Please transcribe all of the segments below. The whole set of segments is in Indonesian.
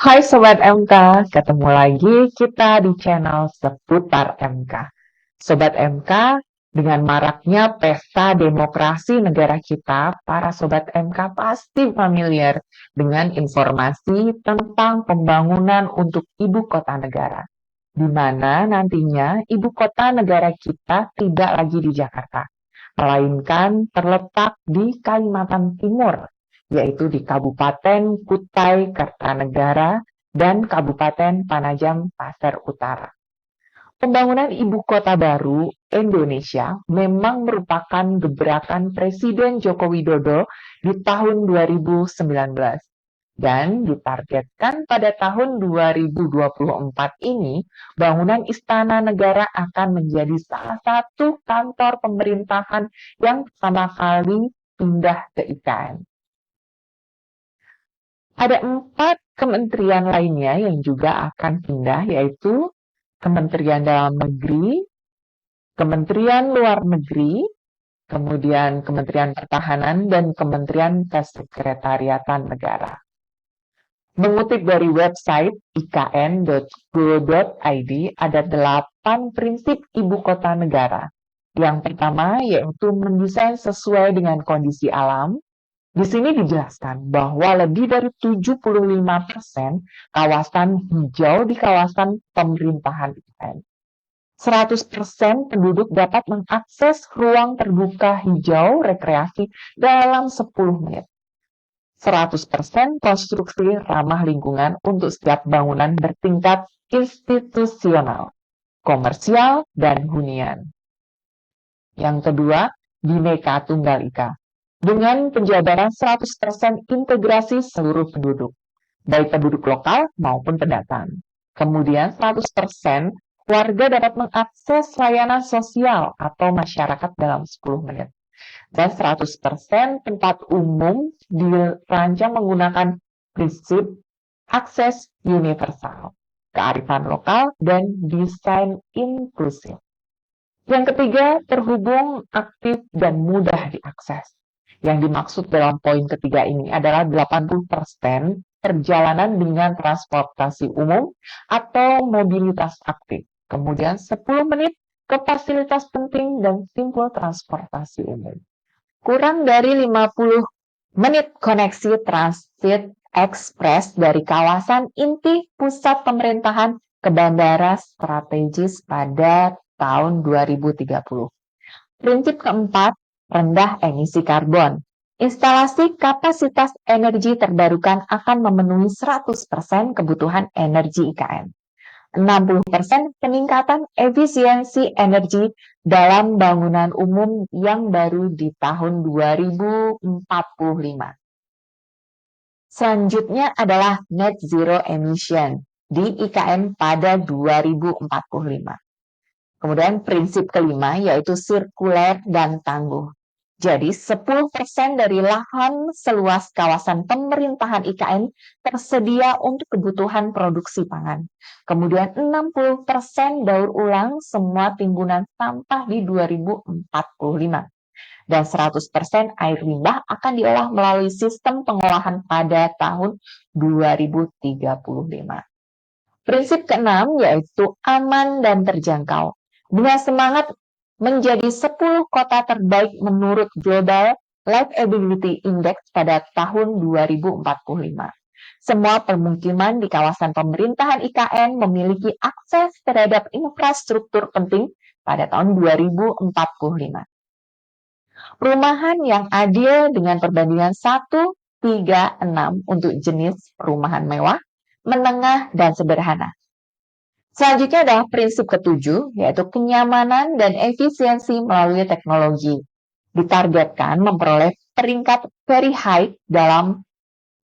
Hai Sobat MK, ketemu lagi kita di channel Seputar MK. Sobat MK, dengan maraknya pesta demokrasi negara kita, para Sobat MK pasti familiar dengan informasi tentang pembangunan untuk ibu kota negara, di mana nantinya ibu kota negara kita tidak lagi di Jakarta, melainkan terletak di Kalimantan Timur, yaitu di Kabupaten Kutai Kartanegara dan Kabupaten Panajam Pasir Utara. Pembangunan ibu kota baru Indonesia memang merupakan gebrakan Presiden Joko Widodo di tahun 2019 dan ditargetkan pada tahun 2024 ini bangunan Istana Negara akan menjadi salah satu kantor pemerintahan yang pertama kali pindah ke IKN. Ada 4 kementerian lainnya yang juga akan pindah, yaitu Kementerian Dalam Negeri, Kementerian Luar Negeri, kemudian Kementerian Pertahanan, dan Kementerian Kesekretariatan Negara. Mengutip dari website ikn.go.id, ada 8 prinsip ibu kota negara. Yang pertama yaitu mendesain sesuai dengan kondisi alam. Di sini dijelaskan bahwa lebih dari 75% kawasan hijau di kawasan pemerintahan IKN. 100% penduduk dapat mengakses ruang terbuka hijau rekreasi dalam 10 menit. 100% konstruksi ramah lingkungan untuk setiap bangunan bertingkat institusional, komersial, dan hunian. Yang kedua, Bhinneka Tunggal Ika. Dengan penjabaran 100% integrasi seluruh penduduk, baik penduduk lokal maupun pendatang. Kemudian 100% warga dapat mengakses layanan sosial atau masyarakat dalam 10 menit. Dan 100% tempat umum dirancang menggunakan prinsip akses universal, kearifan lokal, dan desain inklusif. Yang ketiga, terhubung, aktif, dan mudah diakses. Yang dimaksud dalam poin ketiga ini adalah 80% perjalanan dengan transportasi umum atau mobilitas aktif. Kemudian 10 menit ke fasilitas penting dan simpul transportasi umum. Kurang dari 50 menit koneksi transit ekspres dari kawasan inti pusat pemerintahan ke bandara strategis pada tahun 2030. Prinsip keempat, rendah emisi karbon. Instalasi kapasitas energi terbarukan akan memenuhi 100% kebutuhan energi IKN. 60% peningkatan efisiensi energi dalam bangunan umum yang baru di tahun 2045. Selanjutnya adalah net zero emission di IKN pada 2045. Kemudian prinsip kelima yaitu sirkuler dan tangguh. Jadi 10% dari lahan seluas kawasan pemerintahan IKN tersedia untuk kebutuhan produksi pangan. Kemudian 60% daur ulang semua timbunan sampah di 2045. Dan 100% air limbah akan diolah melalui sistem pengolahan pada tahun 2035. Prinsip keenam yaitu aman dan terjangkau. Dengan semangat menjadi 10 kota terbaik menurut Global Livability Index pada tahun 2045. Semua permukiman di kawasan pemerintahan IKN memiliki akses terhadap infrastruktur penting pada tahun 2045. Perumahan yang adil dengan perbandingan 1:6 untuk jenis perumahan mewah, menengah, dan sederhana. Selanjutnya adalah prinsip ketujuh, yaitu kenyamanan dan efisiensi melalui teknologi. Ditargetkan memperoleh peringkat very high dalam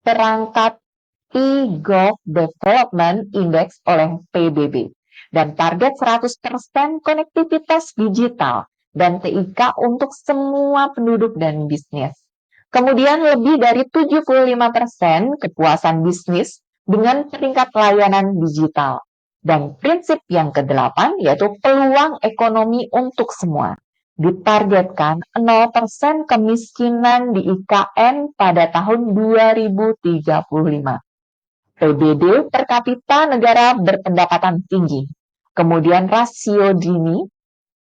perangkat e-Gov Development Index oleh PBB. Dan target 100% konektivitas digital dan TIK untuk semua penduduk dan bisnis. Kemudian lebih dari 75% kepuasan bisnis dengan peringkat layanan digital. Dan prinsip yang ke-8 yaitu peluang ekonomi untuk semua. Ditargetkan 0% kemiskinan di IKN pada tahun 2035. PBD per kapita negara berpendapatan tinggi. Kemudian rasio Gini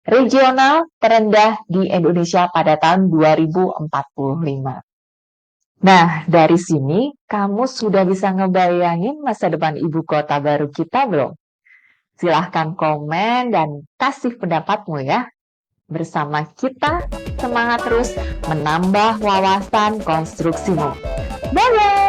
regional terendah di Indonesia pada tahun 2045. Nah, dari sini kamu sudah bisa ngebayangin masa depan ibu kota baru kita belum? Silahkan komen dan kasih pendapatmu ya. Bersama kita, semangat terus menambah wawasan konstruksimu. Bye-bye!